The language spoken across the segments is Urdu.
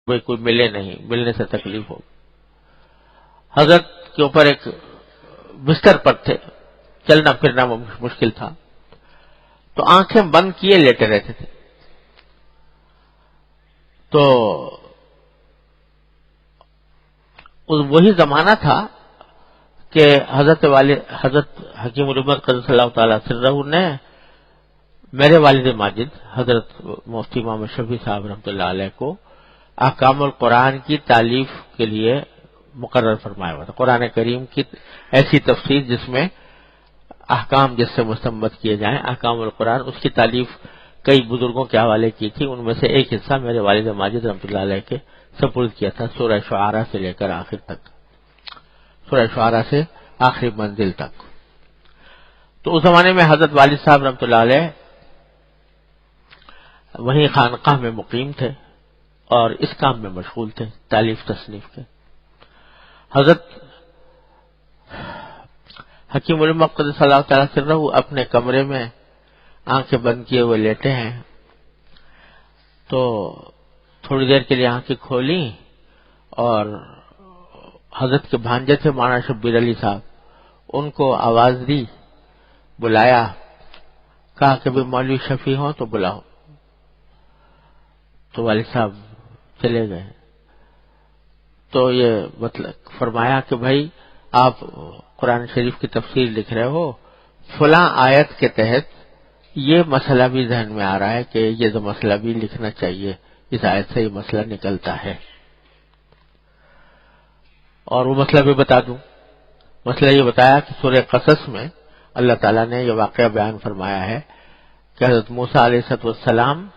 بھئی کوئی ملے نہیں، ملنے سے تکلیف ہو. حضرت کے اوپر ایک بستر پر تھے، چلنا پھرنا مشکل تھا، تو آنکھیں بند کیے لیٹے رہتے تھے. تو وہی زمانہ تھا کہ حضرت حکیم الامت قدس اللہ تعالی سرہ نے میرے والد ماجد حضرت مفتی محمد شفیع صاحب رحمۃ اللہ علیہ کو احکام القرآن کی تالیف کے لیے مقرر فرمایا ہوا تھا. قرآن کریم کی ایسی تفسیر جس میں احکام جس سے مستنبط کیے جائیں، احکام القرآن، اس کی تالیف کئی بزرگوں کے حوالے کی تھی. ان میں سے ایک حصہ میرے والد ماجد رحمۃ اللہ علیہ کے سپرد کیا تھا، سورہ شعراء سے لے کر آخر تک، سورہ شعراء سے آخری منزل تک. تو اس زمانے میں حضرت والد صاحب رحمۃ اللہ علیہ وہیں خانقاہ میں مقیم تھے اور اس کام میں مشغول تھے، تالیف تصنیف کے. حضرت حکیم الامت قدس اللہ تعالی سرہ اپنے کمرے میں آنکھیں بند کیے ہوئے لیٹے ہیں. تو تھوڑی دیر کے لیے آنکھیں کھولی اور حضرت کے بھانجے تھے مولانا شبیر علی صاحب، ان کو آواز دی، بلایا، کہا کہ بھی مولوی شفیع ہوں تو بلاؤ. تو والد صاحب چلے گئے. تو یہ مطلب فرمایا کہ بھائی آپ قرآن شریف کی تفسیر لکھ رہے ہو، فلاں آیت کے تحت یہ مسئلہ بھی ذہن میں آ رہا ہے کہ یہ مسئلہ بھی لکھنا چاہیے، اس آیت سے یہ مسئلہ نکلتا ہے. اور وہ مسئلہ بھی بتا دوں. مسئلہ یہ بتایا کہ سورہ قصص میں اللہ تعالیٰ نے یہ واقعہ بیان فرمایا ہے کہ حضرت موسیٰ علیہ السلام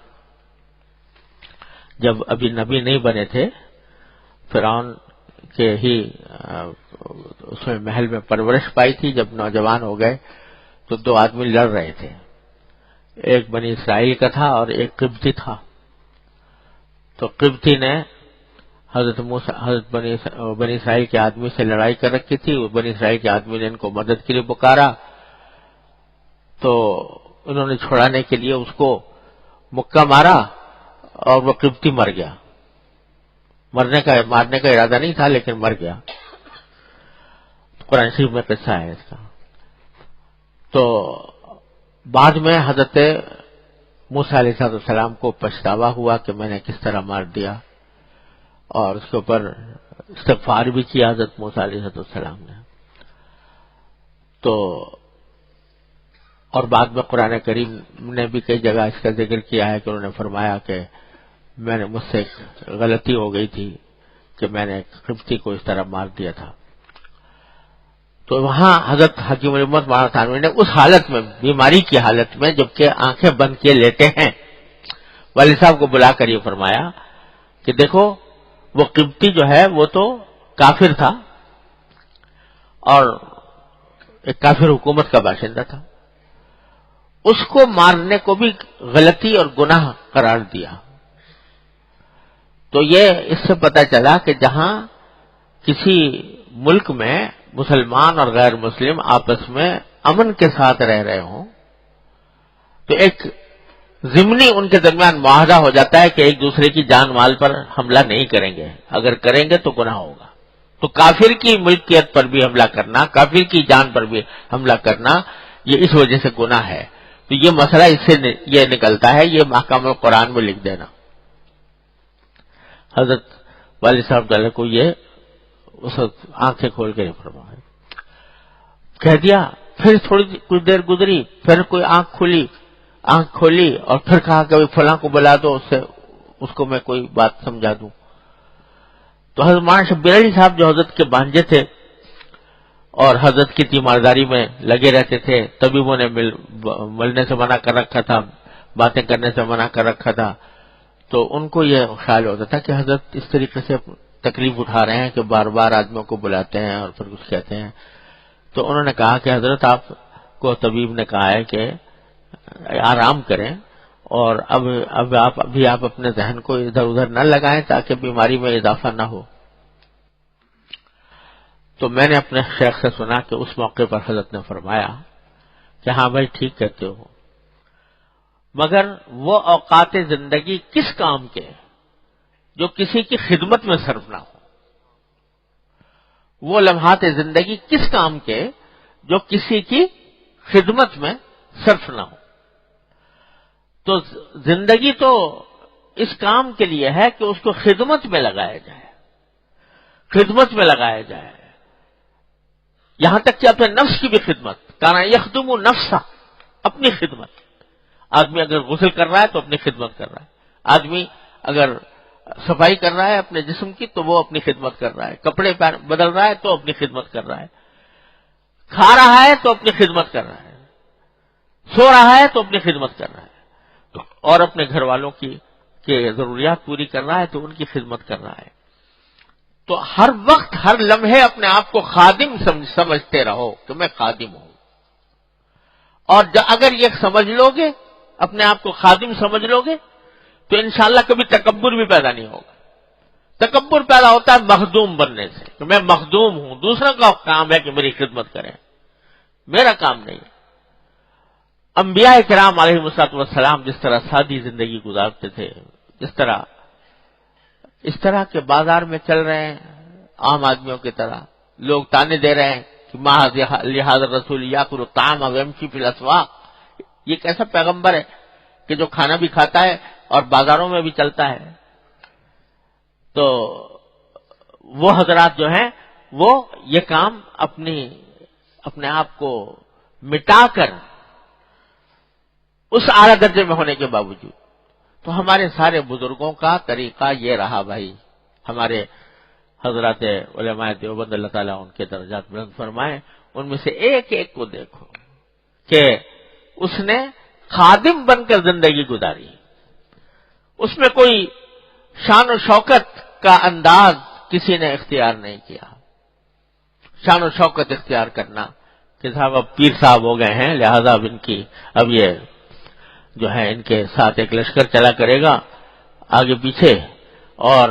جب ابھی نبی نہیں بنے تھے، فرعون کے ہی اس میں محل میں پرورش پائی تھی. جب نوجوان ہو گئے تو دو آدمی لڑ رہے تھے، ایک بنی اسرائیل کا تھا اور ایک قبطی تھا. تو قبطی نے حضرت بنی اسرائیل کے آدمی سے لڑائی کر رکھی تھی. بنی اسرائیل کے آدمی نے ان کو مدد کے لیے پکارا، تو انہوں نے چھڑانے کے لیے اس کو مکہ مارا اور وہ قبطی مر گیا. مارنے کا ارادہ نہیں تھا لیکن مر گیا. قرآن شریف میں قصہ ہے اس کا. تو بعد میں حضرت موسیٰ علیہ السلام کو پچھتاوا ہوا کہ میں نے کس طرح مار دیا، اور اس کے اوپر استغفار بھی کیا حضرت موسیٰ علیہ السلام نے. تو اور بعد میں قرآن کریم نے بھی کئی جگہ اس کا ذکر کیا ہے کہ انہوں نے فرمایا کہ مجھ سے ایک غلطی ہو گئی تھی کہ میں نے قبطی کو اس طرح مار دیا تھا. تو وہاں حضرت حکیم الامت مولانا تھانوی نے اس حالت میں، بیماری کی حالت میں، جبکہ آنکھیں بند کیے لیٹے ہیں، والد صاحب کو بلا کر یہ فرمایا کہ دیکھو وہ قبطی جو ہے وہ تو کافر تھا اور ایک کافر حکومت کا باشندہ تھا، اس کو مارنے کو بھی غلطی اور گناہ قرار دیا. تو یہ اس سے پتہ چلا کہ جہاں کسی ملک میں مسلمان اور غیر مسلم آپس میں امن کے ساتھ رہ رہے ہوں تو ایک ضمنی ان کے درمیان معاہدہ ہو جاتا ہے کہ ایک دوسرے کی جان مال پر حملہ نہیں کریں گے، اگر کریں گے تو گناہ ہوگا. تو کافر کی ملکیت پر بھی حملہ کرنا، کافر کی جان پر بھی حملہ کرنا، یہ اس وجہ سے گناہ ہے. تو یہ مسئلہ اس سے یہ نکلتا ہے، یہ محکمہ قرآن میں لکھ دینا. حضرت والد صاحب تعالیٰ کو یہ اس وقت آنکھیں کھول کے فرمایا، کہہ دیا. پھر کچھ دیر گزری، پھر کوئی آنکھ کھولی اور پھر کہا کہ فلاں کو بلا دو، اس کو میں کوئی بات سمجھا دوں. تو حضرت مولانا شبیر علی صاحب جو حضرت کے بھانجے تھے اور حضرت کی تیمارداری میں لگے رہتے تھے، طبیبوں نے ملنے سے منع کر رکھا تھا، باتیں کرنے سے منع کر رکھا تھا. تو ان کو یہ خیال ہوتا تھا کہ حضرت اس طریقے سے تکلیف اٹھا رہے ہیں کہ بار بار آدمیوں کو بلاتے ہیں اور پھر کچھ کہتے ہیں. تو انہوں نے کہا کہ حضرت آپ کو طبیب نے کہا ہے کہ آرام کریں، اور اب آپ اپنے ذہن کو ادھر ادھر نہ لگائیں تاکہ بیماری میں اضافہ نہ ہو. تو میں نے اپنے شیخ سے سنا کہ اس موقع پر حضرت نے فرمایا کہ ہاں بھائی ٹھیک کہتے ہو، مگر وہ اوقات زندگی کس کام کے جو کسی کی خدمت میں صرف نہ ہو. وہ لمحات زندگی کس کام کے جو کسی کی خدمت میں صرف نہ ہو. تو زندگی تو اس کام کے لیے ہے کہ اس کو خدمت میں لگایا جائے، خدمت میں لگایا جائے، یہاں تک کہ اپنے نفس کی بھی خدمت. کانا یخدم نفسا، اپنی خدمت. آدمی اگر غسل کر رہا ہے تو اپنی خدمت کر رہا ہے، آدمی اگر صفائی کر رہا ہے اپنے جسم کی تو وہ اپنی خدمت کر رہا ہے، کپڑے بدل رہا ہے تو اپنی خدمت کر رہا ہے، کھا رہا ہے تو اپنی خدمت کر رہا ہے، سو رہا ہے تو اپنی خدمت کر رہا ہے، اور اپنے گھر والوں کی ضروریات پوری کر رہا ہے تو ان کی خدمت کر رہا ہے. تو ہر وقت ہر لمحے اپنے آپ کو خادم سمجھتے رہو کہ میں خادم ہوں. اور اگر یہ سمجھ لو گے، اپنے آپ کو خادم سمجھ لو گے، تو انشاءاللہ کبھی تکبر بھی پیدا نہیں ہوگا. تکبر پیدا ہوتا ہے مخدوم بننے سے کہ میں مخدوم ہوں، دوسروں کا کام ہے کہ میری خدمت کریں، میرا کام نہیں. انبیاء کرام علیہ والسلام جس طرح سادی زندگی گزارتے تھے، اس طرح کے بازار میں چل رہے ہیں عام آدمیوں کی طرح، لوگ تانے دے رہے ہیں کہ لہذا رسول یاکل الطعام ویمشی فی الاسواق. یہ کیسا پیغمبر ہے کہ جو کھانا بھی کھاتا ہے اور بازاروں میں بھی چلتا ہے. تو وہ حضرات جو ہیں وہ یہ کام اپنے آپ کو مٹا کر اس اعلیٰ درجے میں ہونے کے باوجود. تو ہمارے سارے بزرگوں کا طریقہ یہ رہا بھائی. ہمارے حضرات علماء دیوبند اللہ تعالیٰ ان کے درجات بلند فرمائے، ان میں سے ایک ایک کو دیکھو کہ اس نے خادم بن کر زندگی گزاری. اس میں کوئی شان و شوکت کا انداز کسی نے اختیار نہیں کیا. شان و شوکت اختیار کرنا کہ صاحب اب پیر صاحب ہو گئے ہیں لہذا اب یہ جو ہے ان کے ساتھ ایک لشکر چلا کرے گا آگے پیچھے، اور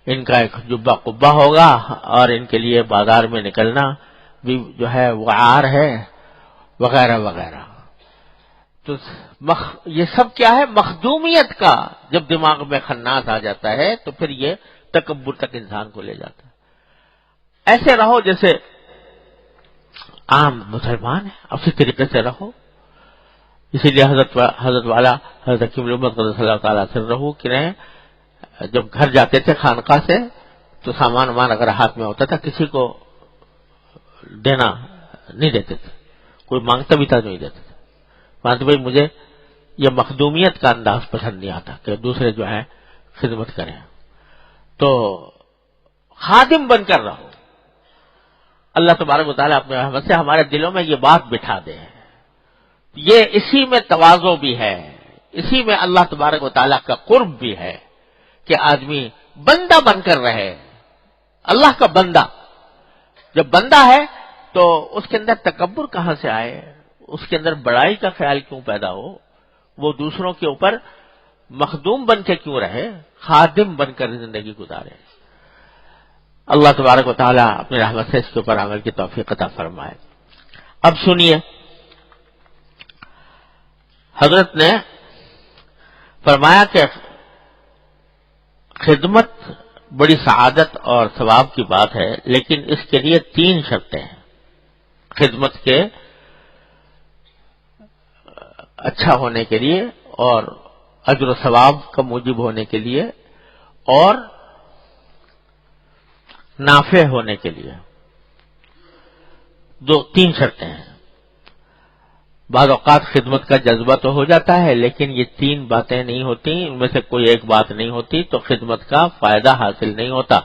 ان کا ایک جبہ قبہ ہوگا، اور ان کے لیے بازار میں نکلنا بھی جو ہے وہ عار ہے، وغیرہ وغیرہ. تو یہ سب کیا ہے؟ مخدومیت کا جب دماغ میں خناس آ جاتا ہے تو پھر یہ تکبر تک انسان کو لے جاتا ہے. ایسے رہو جیسے عام مسلمان ہیں، اسی طریقے سے رہو. اسی لیے حضرت والا حضرت حکیم الامت قدس اللہ تعالیٰ سے رہو کہ جب گھر جاتے تھے خانقاہ سے تو سامان اگر ہاتھ میں ہوتا تھا کسی کو دینا نہیں دیتے تھے، کوئی مانگتا بھی تھا نہیں دیتے تھے. مانتے بھائی مجھے یہ مخدومیت کا انداز پسند نہیں آتا کہ دوسرے جو ہے خدمت کریں. تو خادم بن کر رہو. اللہ تبارک و تعالیٰ اپنے رحمت سے ہمارے دلوں میں یہ بات بٹھا دے. یہ اسی میں تواضع بھی ہے، اسی میں اللہ تبارک و تعالیٰ کا قرب بھی ہے کہ آدمی بندہ بن کر رہے. اللہ کا بندہ جب بندہ ہے تو اس کے اندر تکبر کہاں سے آئے، اس کے اندر بڑائی کا خیال کیوں پیدا ہو، وہ دوسروں کے اوپر مخدوم بن کے کیوں رہے، خادم بن کر زندگی گزارے. اللہ تبارک و تعالیٰ اپنی رحمت سے اس کے اوپر عمل کی توفیق عطا فرمائے. اب سنیے، حضرت نے فرمایا کہ خدمت بڑی سعادت اور ثواب کی بات ہے، لیکن اس کے لیے 3 شرطیں ہیں. خدمت کے اچھا ہونے کے لیے، اور اجر و ثواب کا موجب ہونے کے لیے، اور نافع ہونے کے لیے. 3 شرطیں ہیں. بعض اوقات خدمت کا جذبہ تو ہو جاتا ہے لیکن یہ 3 باتیں نہیں ہوتی، ان میں سے کوئی ایک بات نہیں ہوتی تو خدمت کا فائدہ حاصل نہیں ہوتا،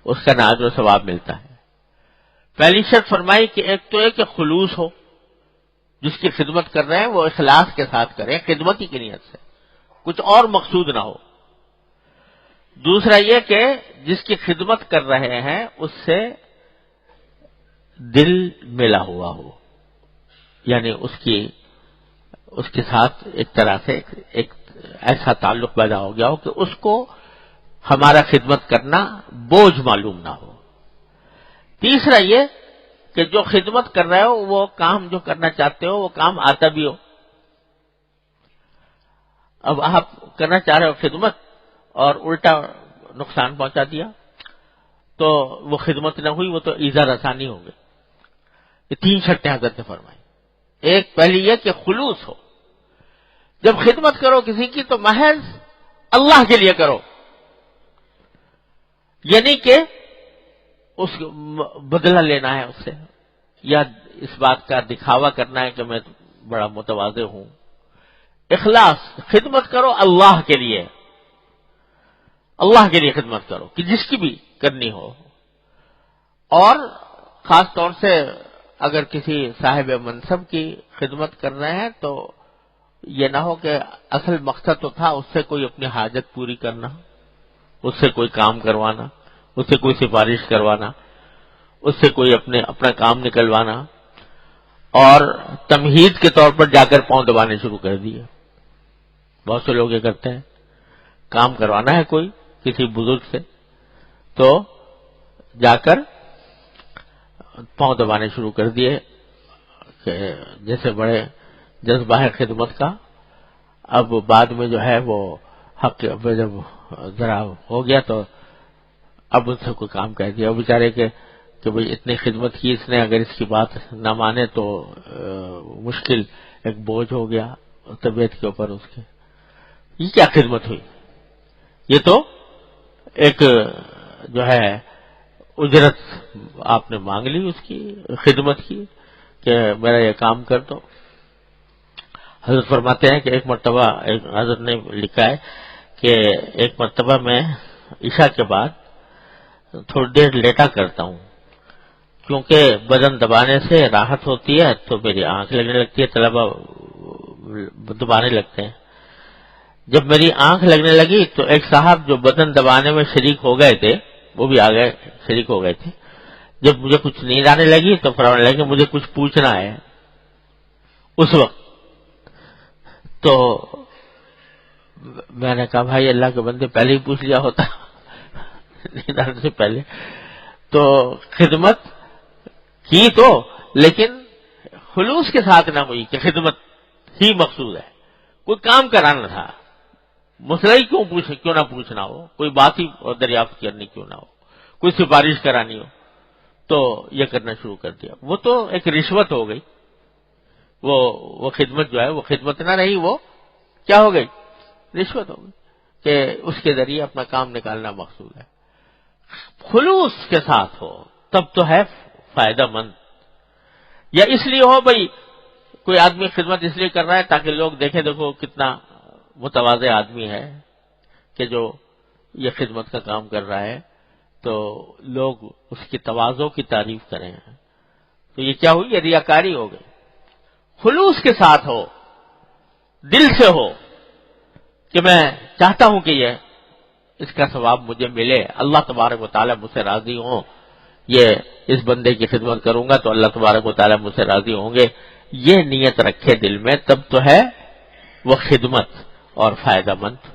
اس کا نہ اجر و ثواب ملتا ہے. پہلی شرط فرمائی کہ ایک تو کہ خلوص ہو، جس کی خدمت کر رہے ہیں وہ اخلاص کے ساتھ کریں، خدمت ہی کی نیت سے، کچھ اور مقصود نہ ہو. دوسرا یہ کہ جس کی خدمت کر رہے ہیں اس سے دل ملا ہوا ہو، یعنی اس کے ساتھ ایک طرح سے ایک ایسا تعلق پیدا ہو گیا ہو کہ اس کو ہمارا خدمت کرنا بوجھ معلوم نہ ہو. تیسرا یہ کہ جو خدمت کر رہے ہو وہ کام جو کرنا چاہتے ہو وہ کام آتا بھی ہو. اب آپ کرنا چاہ رہے ہو خدمت اور الٹا نقصان پہنچا دیا تو وہ خدمت نہ ہوئی، وہ تو ایذا رسانی ہو گئی۔ یہ 3 شرطیں حضرت نے فرمائی۔ ایک پہلی یہ کہ خلوص ہو، جب خدمت کرو کسی کی تو محض اللہ کے لیے کرو، یعنی کہ اس بدلہ لینا ہے اس سے، یا اس بات کا دکھاوا کرنا ہے کہ میں بڑا متواضع ہوں۔ اخلاص، خدمت کرو اللہ کے لیے، اللہ کے لیے خدمت کرو کہ جس کی بھی کرنی ہو، اور خاص طور سے اگر کسی صاحب منصب کی خدمت کر رہے ہیں تو یہ نہ ہو کہ اصل مقصد تو تھا اس سے کوئی اپنی حاجت پوری کرنا، اس سے کوئی کام کروانا، اس سے کوئی سفارش کروانا، اس سے کوئی اپنا کام نکلوانا، اور تمہید کے طور پر جا کر پاؤں دبانے شروع کر دیے۔ بہت سے لوگ یہ کرتے ہیں، کام کروانا ہے کوئی کسی بزرگ سے تو جا کر پاؤں دبانے شروع کر دیے کہ جیسے بڑے جذبہ ہے خدمت کا۔ اب بعد میں جو ہے وہ حق جب ذرا ہو گیا تو اب ان سے کوئی کام کہہ دیا، وہ بیچارے کہ بھئی اتنی خدمت کی اس نے، اگر اس کی بات نہ مانے تو مشکل، ایک بوجھ ہو گیا طبیعت کے اوپر اس کے۔ یہ کیا خدمت ہوئی؟ یہ تو ایک جو ہے اجرت آپ نے مانگ لی اس کی خدمت کی کہ میرا یہ کام کر دو۔ حضرت فرماتے ہیں کہ ایک مرتبہ حضرت نے لکھا ہے کہ ایک مرتبہ میں عشاء کے بعد تھوڑی دیر لیٹا کرتا ہوں، کیونکہ بدن دبانے سے راحت ہوتی ہے تو میری آنکھ لگنے لگتی ہے، طلبہ دبانے لگتے ہیں۔ جب میری آنکھ لگنے لگی تو ایک صاحب جو بدن دبانے میں شریک ہو گئے تھے وہ بھی شریک ہو گئے تھے۔ جب مجھے کچھ نیند آنے لگی تو فرمانے لگے مجھے کچھ پوچھنا ہے۔ اس وقت تو میں نے کہا بھائی اللہ کے بندے پہلے ہی پوچھ لیا ہوتا نیند آنے سے پہلے، تو خدمت کی تو لیکن خلوص کے ساتھ نہ ہوئی کہ خدمت ہی مقصود ہے، کوئی کام کرانا تھا، مسئلہ ہی کیوں نہ پوچھنا ہو، کوئی بات ہی دریافت کرنی کیوں نہ ہو، کوئی سفارش کرانی ہو تو یہ کرنا شروع کر دیا۔ وہ تو ایک رشوت ہو گئی، وہ خدمت جو ہے وہ خدمت نہ رہی، وہ کیا ہو گئی؟ رشوت ہو گئی کہ اس کے ذریعے اپنا کام نکالنا مقصود ہے۔ خلوص کے ساتھ ہو تب تو ہے فائدہ مند، یا اس لیے ہو بھئی کوئی آدمی خدمت اس لیے کر رہا ہے تاکہ لوگ دیکھیں دیکھو کتنا متواضع آدمی ہے کہ جو یہ خدمت کا کام کر رہا ہے، تو لوگ اس کی تواضع کی تعریف کریں، تو یہ کیا ہوئی؟ یہ ریاکاری ہو گئی۔ خلوص کے ساتھ ہو، دل سے ہو کہ میں چاہتا ہوں کہ یہ اس کا ثواب مجھے ملے، اللہ تبارک و تعالیٰ مجھ سے راضی ہوں، یہ اس بندے کی خدمت کروں گا تو اللہ تبارک و تعالیٰ مجھ سے راضی ہوں گے، یہ نیت رکھے دل میں، تب تو ہے وہ خدمت اور فائدہ مند۔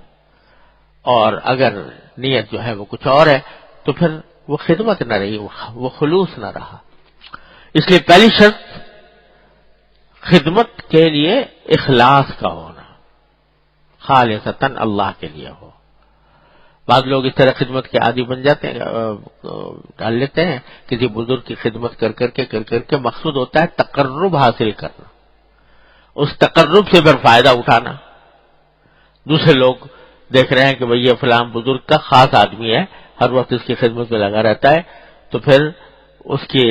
اور اگر نیت جو ہے وہ کچھ اور ہے تو پھر وہ خدمت نہ رہی، وہ خلوص نہ رہا۔ اس لیے پہلی شرط خدمت کے لیے اخلاص کا ہونا، خالصتاً اللہ کے لیے ہو۔ بعض لوگ اس طرح خدمت کے عادی بن جاتے ہیں، ڈال لیتے ہیں کسی بزرگ کی خدمت کر کے مقصود ہوتا ہے تقرب حاصل کرنا، اس تقرب سے پھر فائدہ اٹھانا۔ دوسرے لوگ دیکھ رہے ہیں کہ بھئی یہ فلاں بزرگ کا خاص آدمی ہے، ہر وقت اس کی خدمت میں لگا رہتا ہے، تو پھر اس کی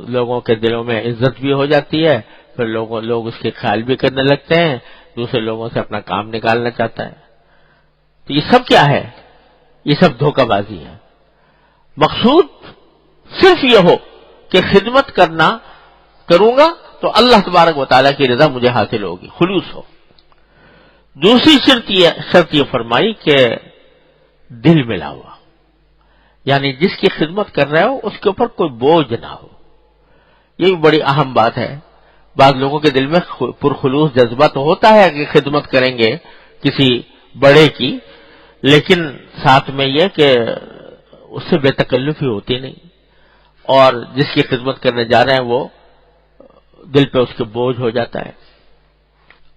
لوگوں کے دلوں میں عزت بھی ہو جاتی ہے، پھر لوگ اس کے خیال بھی کرنے لگتے ہیں، دوسرے لوگوں سے اپنا کام نکالنا چاہتا ہے۔ تو یہ سب کیا ہے؟ یہ سب دھوکہ بازی ہے۔ مقصود صرف یہ ہو کہ خدمت کروں گا تو اللہ تبارک و تعالیٰ کی رضا مجھے حاصل ہوگی، خلوص ہو۔ دوسری شرط یہ فرمائی کہ دل ملا ہوا، یعنی جس کی خدمت کر رہے ہو اس کے اوپر کوئی بوجھ نہ ہو۔ یہ بھی بڑی اہم بات ہے۔ بعض لوگوں کے دل میں پرخلوص جذبہ تو ہوتا ہے کہ خدمت کریں گے کسی بڑے کی، لیکن ساتھ میں یہ کہ اس سے بے تکلفی ہوتی نہیں، اور جس کی خدمت کرنے جا رہے ہیں وہ دل پہ اس کے بوجھ ہو جاتا ہے،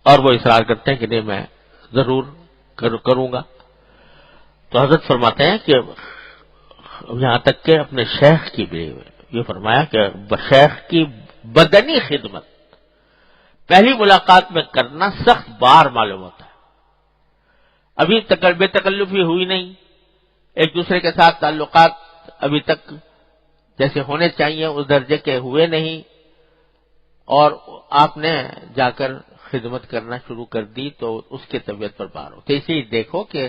اور وہ اصرار کرتے ہیں کہ نہیں میں ضرور کروں گا۔ تو حضرت فرماتے ہیں کہ یہاں تک کہ اپنے شیخ کی بھی یہ فرمایا کہ شیخ کی بدنی خدمت پہلی ملاقات میں کرنا سخت بار معلوم ہوتا ہے. ابھی بے تکلفی ہوئی نہیں، ایک دوسرے کے ساتھ تعلقات ابھی تک جیسے ہونے چاہیے اس درجے کے ہوئے نہیں، اور آپ نے جا کر خدمت کرنا شروع کر دی تو اس کی طبیعت پر بار ہو. تو اسی دیکھو کہ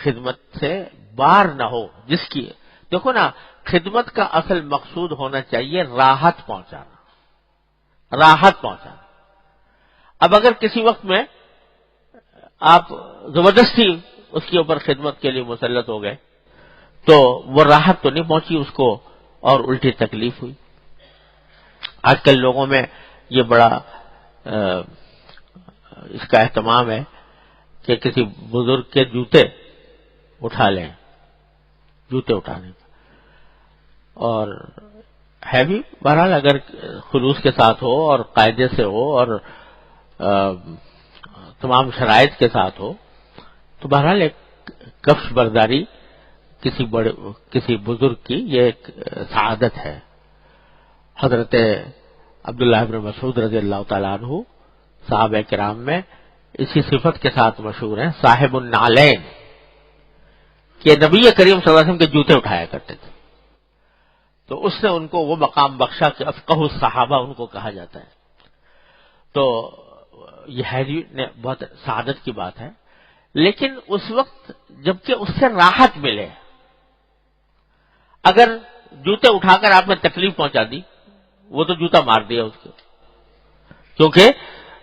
خدمت سے بار نہ ہو. جس کی دیکھو نا، خدمت کا اصل مقصود ہونا چاہیے راحت پہنچانا، راحت پہنچانا. اب اگر کسی وقت میں آپ زبردستی اس کے اوپر خدمت کے لیے مسلط ہو گئے تو وہ راحت تو نہیں پہنچی اس کو، اور الٹی تکلیف ہوئی. آج کل لوگوں میں یہ بڑا اس کا اہتمام ہے کہ کسی بزرگ کے جوتے اٹھا لیں، جوتے اٹھانے کا. اور ہے بھی بہرحال اگر خلوص کے ساتھ ہو اور قاعدے سے ہو اور تمام شرائط کے ساتھ ہو تو بہرحال ایک کفش برداری کسی بزرگ کی یہ ایک سعادت ہے. حضرت عبداللہ بن مسعود رضی اللہ تعالیٰ عنہ صحابہ کرام میں اسی صفت کے ساتھ مشہور ہیں، صاحب النعلین، کہ نبی کریم صلی اللہ علیہ وسلم کے جوتے اٹھایا کرتے تھے. تو اس نے ان کو وہ مقام بخشا کہ افقہ الصحابہ ان کو کہا جاتا ہے. تو یہ ہے بہت سعادت کی بات ہے. لیکن اس وقت جبکہ اس سے راحت ملے، اگر جوتے اٹھا کر آپ نے تکلیف پہنچا دی، وہ تو جوتا مار دیا اس کو، کیونکہ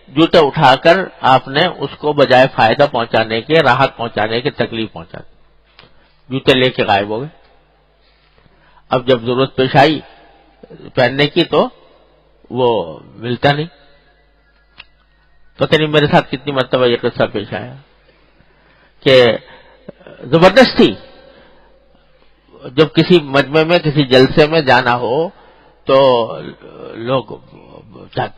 جوتے اٹھا کر آپ نے اس کو بجائے فائدہ پہنچانے کے، راحت پہنچانے کے، تکلیف پہنچا دی. جوتے لے کے غائب ہو گئے. اب جب ضرورت پیش آئی پہننے کی تو وہ ملتا نہیں. پتہ نہیں میرے ساتھ کتنی مرتبہ یہ قصہ پیش آیا کہ زبردستی جب کسی مجمع میں کسی جلسے میں جانا ہو تو لوگ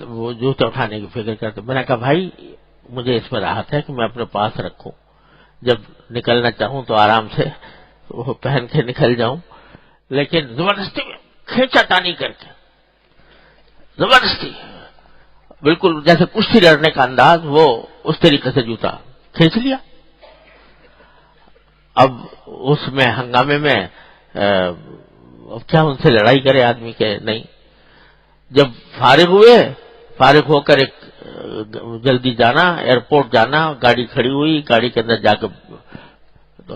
وہ جوتے اٹھانے کی فکر کرتے. میں نے کہا بھائی مجھے اس میں راحت ہے کہ میں اپنے پاس رکھوں، جب نکلنا چاہوں تو آرام سے وہ پہن کے نکل جاؤں. لیکن زبردستی کھینچا تانی کر کے، زبردستی بالکل جیسے کشتی لڑنے کا انداز، وہ اس طریقے سے جوتا کھینچ لیا. اب اس میں ہنگامے میں اب کیا ان سے لڑائی کرے آدمی کے نہیں. جب فارغ ہوئے، فارغ ہو کر ایک جلدی جانا، ایئرپورٹ جانا، گاڑی کھڑی ہوئی، گاڑی کے اندر جا کے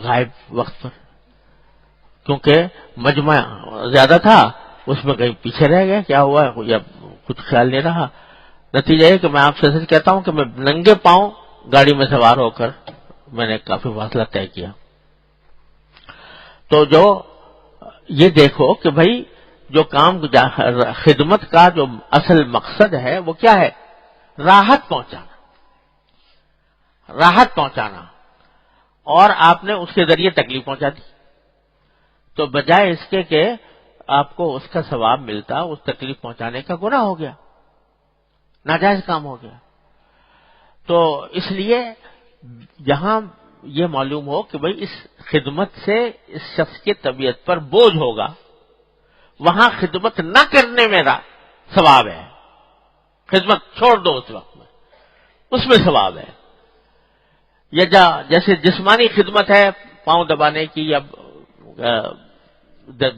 غائب وقت پر، کیونکہ مجمع زیادہ تھا اس میں کہیں پیچھے رہ گیا. کیا ہوا یا کچھ خیال نہیں رہا. نتیجہ یہ کہ میں آپ سے سچ کہتا ہوں کہ میں ننگے پاؤں گاڑی میں سوار ہو کر میں نے کافی فاصلہ طے کیا. تو جو یہ دیکھو کہ بھائی جو کام خدمت کا جو اصل مقصد ہے وہ کیا ہے؟ راحت پہنچانا، راحت پہنچانا. اور آپ نے اس کے ذریعے تکلیف پہنچا دی. تو بجائے اس کے کہ آپ کو اس کا ثواب ملتا، اس تکلیف پہنچانے کا گناہ ہو گیا، ناجائز کام ہو گیا. تو اس لیے جہاں یہ معلوم ہو کہ بھئی اس خدمت سے اس شخص کی طبیعت پر بوجھ ہوگا، وہاں خدمت نہ کرنے میں ثواب ہے. خدمت چھوڑ دو اس وقت میں، اس میں ثواب ہے. یا جیسے جسمانی خدمت ہے، پاؤں دبانے کی یا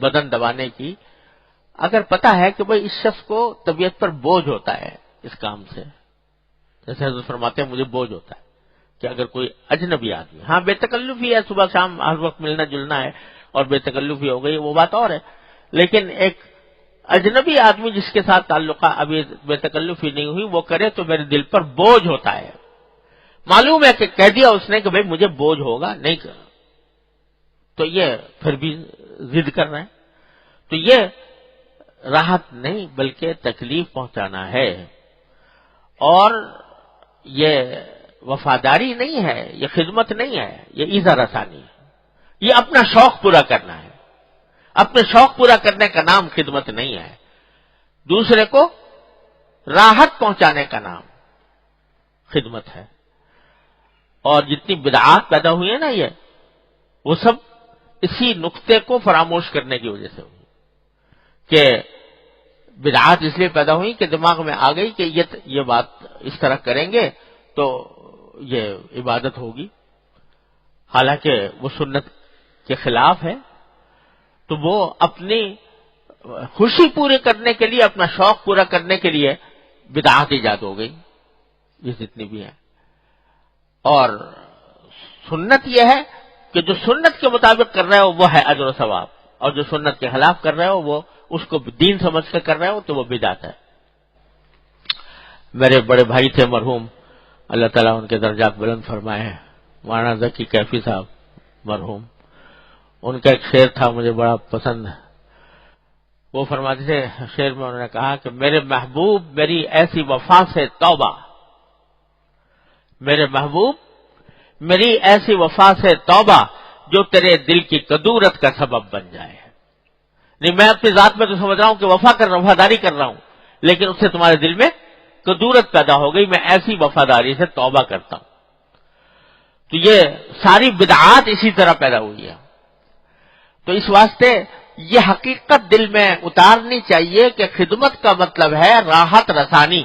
بدن دبانے کی، اگر پتا ہے کہ بھئی اس شخص کو طبیعت پر بوجھ ہوتا ہے اس کام سے، جیسے حضرت فرماتے ہیں مجھے بوجھ ہوتا ہے کہ اگر کوئی اجنبی آدمی، ہاں بے تکلفی ہے، صبح شام ہر وقت ملنا جلنا ہے اور بے تکلفی ہو گئی وہ بات اور ہے، لیکن ایک اجنبی آدمی جس کے ساتھ تعلقہ ابھی بے تکلفی نہیں ہوئی وہ کرے تو میرے دل پر بوجھ ہوتا ہے. معلوم ہے کہ کہہ دیا اس نے کہ بھئی مجھے بوجھ ہوگا، نہیں کرنا، تو یہ پھر بھی ضد کر رہے ہیں. تو یہ راحت نہیں بلکہ تکلیف پہنچانا ہے. اور یہ وفاداری نہیں ہے، یہ خدمت نہیں ہے، یہ ایذا رسانی ہے. یہ اپنا شوق پورا کرنا ہے. اپنے شوق پورا کرنے کا نام خدمت نہیں ہے. دوسرے کو راحت پہنچانے کا نام خدمت ہے. اور جتنی بدعات پیدا ہوئی ہیں نا یہ وہ سب اسی نقطے کو فراموش کرنے کی وجہ سے ہوئی کہ بدعات اس لیے پیدا ہوئی کہ دماغ میں آ گئی کہ یہ بات اس طرح کریں گے تو یہ عبادت ہوگی، حالانکہ وہ سنت کے خلاف ہے. تو وہ اپنی خوشی پوری کرنے کے لیے، اپنا شوق پورا کرنے کے لیے بدعات ایجاد ہو گئی یہ جتنی بھی ہیں. اور سنت یہ ہے کہ جو سنت کے مطابق کر رہے ہو وہ ہے اجر و ثواب، اور جو سنت کے خلاف کر رہے ہو وہ اس کو دین سمجھ کر کر رہے ہو تو وہ بدعت ہے. میرے بڑے بھائی تھے مرحوم، اللہ تعالیٰ ان کے درجات بلند فرمائے ہیں، مولانا ذکی کیفی صاحب مرحوم. ان کا ایک شعر تھا مجھے بڑا پسند ہے. وہ فرماتے تھے شعر میں، انہوں نے کہا کہ میرے محبوب میری ایسی وفا سے توبہ، میرے محبوب میری ایسی وفا سے توبہ جو تیرے دل کی کدورت کا سبب بن جائے. نہیں، میں اپنی ذات میں تو سمجھ رہا ہوں کہ وفاداری کر رہا ہوں، لیکن اس سے تمہارے دل میں کدورت پیدا ہو گئی، میں ایسی وفاداری سے توبہ کرتا ہوں. تو یہ ساری بدعات اسی طرح پیدا ہوئی ہے. تو اس واسطے یہ حقیقت دل میں اتارنی چاہیے کہ خدمت کا مطلب ہے راحت رسانی،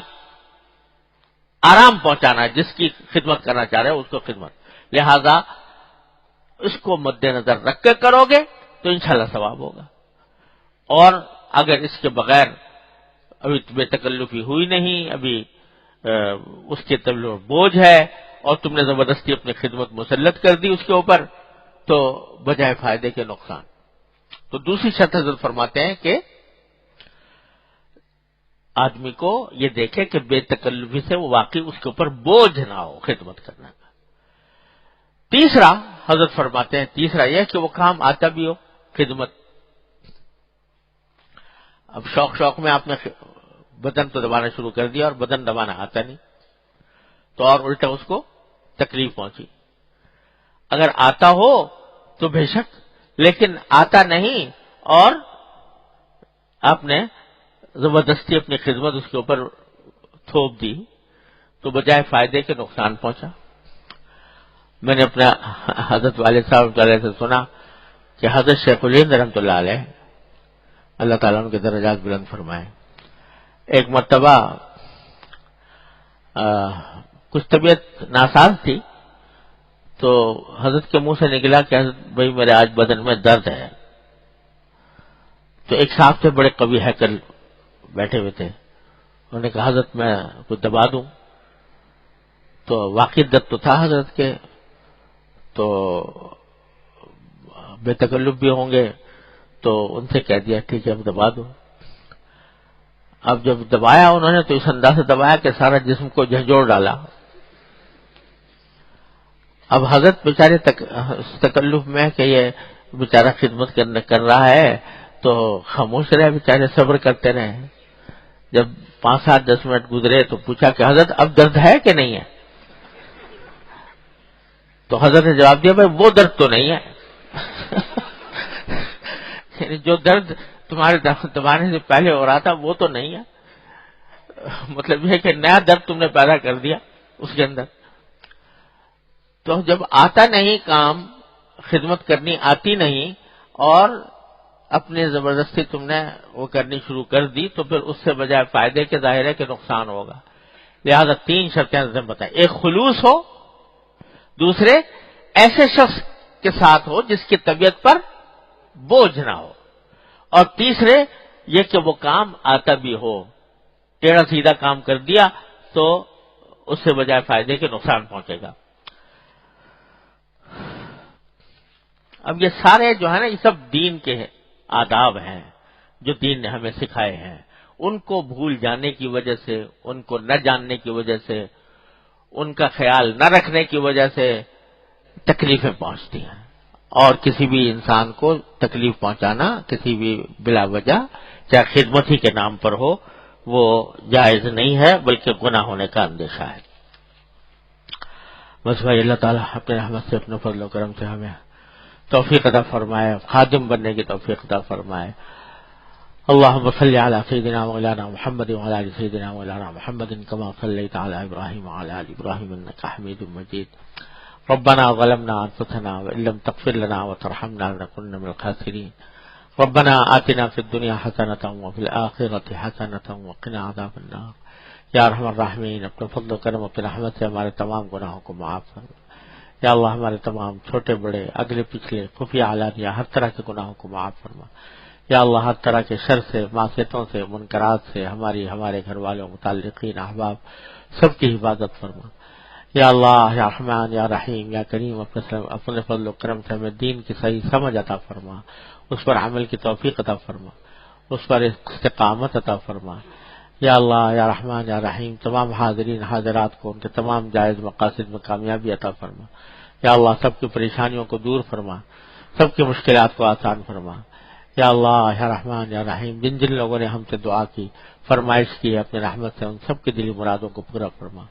آرام پہنچانا. جس کی خدمت کرنا چاہ رہے ہو اس کو خدمت، لہذا اس کو مد نظر رکھ کے کرو گے تو انشاءاللہ ثواب ہوگا. اور اگر اس کے بغیر ابھی بے تکلفی ہوئی نہیں، ابھی اس کے تکلف بوجھ ہے اور تم نے زبردستی اپنی خدمت مسلط کر دی اس کے اوپر، تو بجائے فائدے کے نقصان. تو دوسری شرط حضرت فرماتے ہیں کہ آدمی کو یہ دیکھے کہ بے تکلفی سے وہ واقعی اس کے اوپر بوجھ نہ ہو خدمت کرنے کا. تیسرا حضرت فرماتے ہیں، تیسرا یہ کہ وہ کام آتا بھی ہو خدمت. اب شوق میں آپ نے بٹن تو دبانا شروع کر دیا اور بٹن دبانا آتا نہیں، تو اور الٹا اس کو تکلیف پہنچی. اگر آتا ہو تو بے شک، لیکن آتا نہیں اور آپ نے زبردستی اپنی خدمت اس کے اوپر تھوپ دی تو بجائے فائدے کے نقصان پہنچا. میں نے اپنے حضرت والد صاحب علیہ سے سنا کہ حضرت شیخ الہند رحمۃ اللہ علیہ، اللہ تعالیٰ ان کے درجات بلند فرمائے، ایک مرتبہ کچھ طبیعت ناساز تھی تو حضرت کے منہ سے نکلا کہ حضرت بھائی میرے آج بدن میں درد ہے. تو ایک صاحب تھے بڑے قوی ہیکل بیٹھے ہوئے تھے، انہوں نے کہا حضرت میں کچھ دبا دوں. تو واقعی درد تو تھا حضرت کے، تو بے تکلف بھی ہوں گے تو ان سے کہہ دیا ٹھیک ہے اب دبا دو. اب جب دبایا انہوں نے تو اس انداز سے دبایا کہ سارا جسم کو جھنجھوڑ ڈالا. اب حضرت بیچارے تکلف میں کہ یہ بیچارہ خدمت کر رہا ہے تو خاموش رہے بیچارے، صبر کرتے رہے. جب 5-7-10 منٹ گزرے تو پوچھا کہ حضرت اب درد ہے کہ نہیں ہے؟ تو حضرت نے جواب دیا بھائی وہ درد تو نہیں ہے یعنی جو درد تمہارے دبانے سے پہلے ہو رہا تھا وہ تو نہیں ہے. مطلب یہ کہ نیا درد تم نے پیدا کر دیا اس کے اندر. تو جب آتا نہیں کام، خدمت کرنی آتی نہیں اور اپنی زبردستی تم نے وہ کرنی شروع کر دی تو پھر اس سے بجائے فائدے کے ظاہر ہے کہ نقصان ہوگا. لہذا 3 شرطیں حضرت بتائیں، ایک خلوص ہو، دوسرے ایسے شخص کے ساتھ ہو جس کی طبیعت پر بوجھ نہ ہو، اور تیسرے یہ کہ وہ کام آتا بھی ہو. ٹیڑھا سیدھا کام کر دیا تو اس سے بجائے فائدے کے نقصان پہنچے گا. اب یہ سارے جو ہے نا یہ سب دین کے آداب ہیں جو دین نے ہمیں سکھائے ہیں. ان کو بھول جانے کی وجہ سے، ان کو نہ جاننے کی وجہ سے، ان کا خیال نہ رکھنے کی وجہ سے تکلیفیں پہنچتی ہیں. اور کسی بھی انسان کو تکلیف پہنچانا کسی بھی بلا وجہ، چاہے خدمت ہی کے نام پر ہو، وہ جائز نہیں ہے بلکہ گناہ ہونے کا اندیشہ ہے. بس بھائی اللہ تعالیٰ اپنے رحمت سے، اپنے فضل و کرم سے ہمیں توفیق عطا فرمائے، خادم بننے کی توفیق عطا فرمائے. اللهم صل على سيدنا مولانا محمد وعلى ال سيدنا مولانا محمد كما صليت على ابراهيم وعلى ال ابراهيم انك حميد مجيد. ربنا ظلمنا انفسنا وان لم تغفر لنا وترحمنا لنكونن من الخاسرين ربنا آتنا في الدنيا حسنة وفي الآخرة حسنة وقنا عذاب النار یا ارحم الراحمین، اپنے فضل و کرم اپنے رحمت سے ہمارے تمام گناہوں کو معاف فرما۔ یا اللہ ہمارے تمام چھوٹے بڑے اگلے پچھلے خفیہ علانیہ ہر طرح کے گناہوں کو معاف فرما۔ یا اللہ ہر طرح کے شر سے، معصیتوں سے، منکرات سے ہمارے گھر والوں، متعلقین، احباب سب کی حفاظت فرما۔ یا اللہ یا رحمان یا رحیم یا کریم، اپنے فضل و کرم سے ہمیں دین کی صحیح سمجھ عطا فرما، اس پر عمل کی توفیق عطا فرما، اس پر استقامت عطا فرما۔ یا اللہ یا رحمان یا رحیم، تمام حاضرین حاضرات کو ان کے تمام جائز مقاصد میں کامیابی عطا فرما۔ یا اللہ سب کی پریشانیوں کو دور فرما، سب کی مشکلات کو آسان فرما۔ یا اللہ یا رحمان یا رحیم، جن لوگوں نے ہم سے دعا کی، فرمائش کی، اپنے رحمت سے ان سب کی دلی مرادوں کو پورا فرما۔